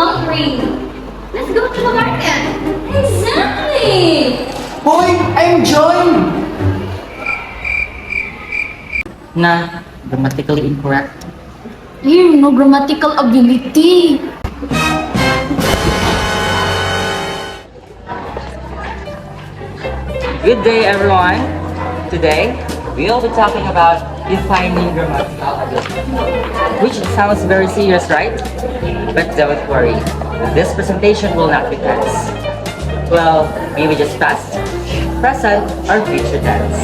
hungry. Let's go to the market. Exactly. Boy, I'm John! Na grammatically incorrect. Here, no grammatical ability. Good day, everyone. Today, we'll be talking about defining grammatical ability, which sounds very serious, right? But don't worry, this presentation will not be tense. Well, maybe just past, present, or future tense.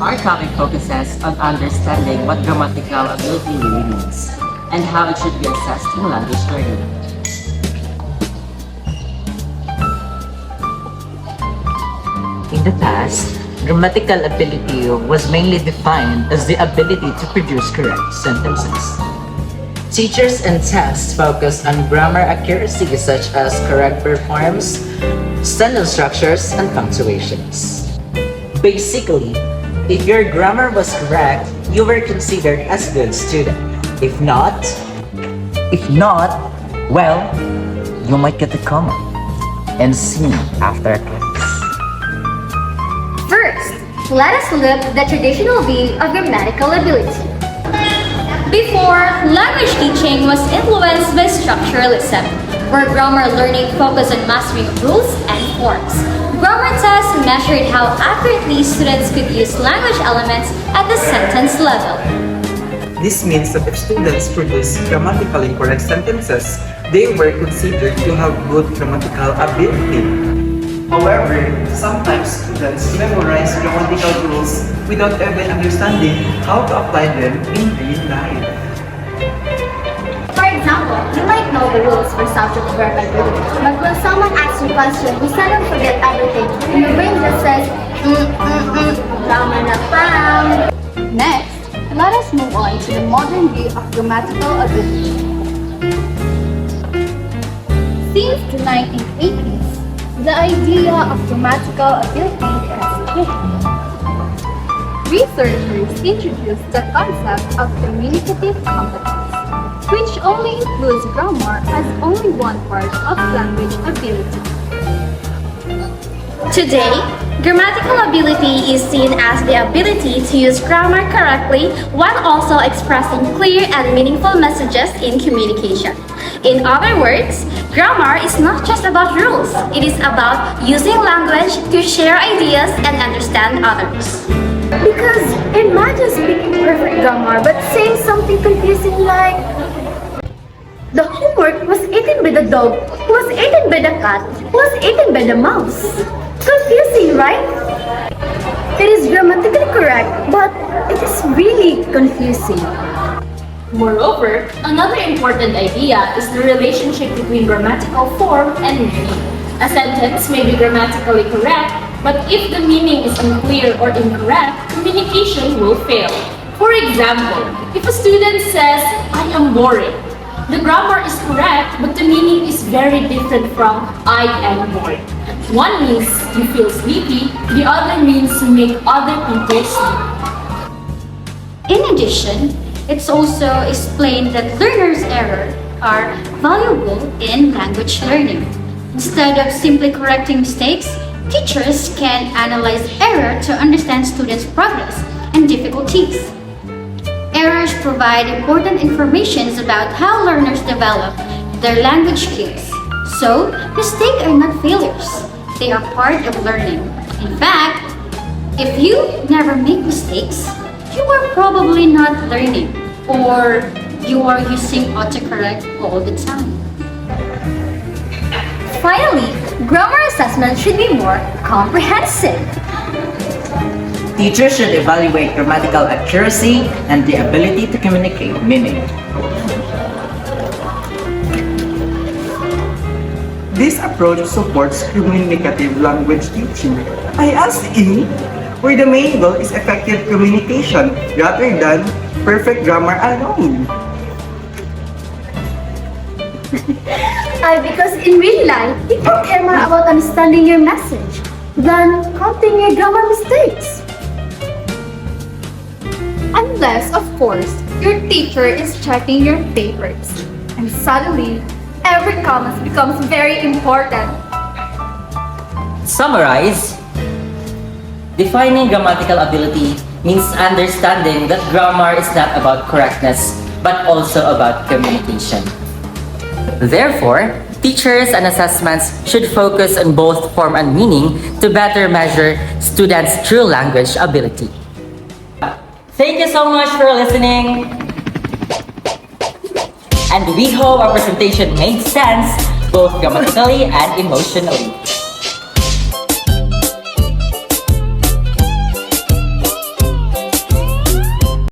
Our topic focuses on understanding what grammatical ability really means and how it should be assessed in language learning. In the past, grammatical ability was mainly defined as the ability to produce correct sentences. Teachers and tests focus on grammar accuracy such as correct verb forms, sentence structures, and punctuations. Basically, if your grammar was correct, you were considered as a good student. If not, well, you might get a comma and C after class. First, let us look at the traditional view of grammatical ability. Before, language teaching was influenced by structuralism, where grammar learning focused on mastering of rules and forms. Grammar tests measured how accurately students could use language elements at the sentence level. This means that if students produce grammatically correct sentences, they were considered to have good grammatical ability. However, sometimes students memorize grammatical rules without even understanding how to apply them in real life. For example, you might know the rules for subject, verb, and verb, but when someone asks you a question, you suddenly forget everything, and your brain just says, grammar na found. Next, let us move on to the modern view of grammatical ability. Since the 1980s, the idea of grammatical ability has shifted. Researchers introduced the concept of communicative competence, which only includes grammar as only one part of language ability. Today, grammatical ability is seen as the ability to use grammar correctly while also expressing clear and meaningful messages in communication. In other words, grammar is not just about rules, it is about using language to share ideas and understand others. Because imagine speaking perfect grammar but saying something confusing like, the homework was eaten by the dog, who was eaten by the cat, who was eaten by the mouse. Confusing, right? It is grammatically correct, but it is really confusing. Moreover, another important idea is the relationship between grammatical form and meaning. A sentence may be grammatically correct, but if the meaning is unclear or incorrect, communication will fail. For example, if a student says, I am bored, the grammar is correct, but the meaning is very different from I am bored. One means you feel sleepy, the other means you make other people sleep. In addition, it's also explained that learners' errors are valuable in language learning. Instead of simply correcting mistakes, teachers can analyze error to understand students' progress and difficulties. Errors provide important information about how learners develop their language skills. So, mistakes are not failures. They are part of learning. In fact, if you never make mistakes, you are probably not learning, or you are using autocorrect all the time. Finally, grammar assessment should be more comprehensive. Teachers should evaluate grammatical accuracy and the ability to communicate meaning. This approach supports communicative language teaching. I asked E, where the main goal is effective communication rather than perfect grammar alone. Because in real life, people care more about understanding your message than counting your grammar mistakes. Unless, of course, your teacher is checking your papers. And suddenly, every comment becomes very important. Summarize, defining grammatical ability means understanding that grammar is not about correctness, but also about communication. Therefore, teachers and assessments should focus on both form and meaning to better measure students' true language ability. Thank you so much for listening. And we hope our presentation made sense both grammatically and emotionally.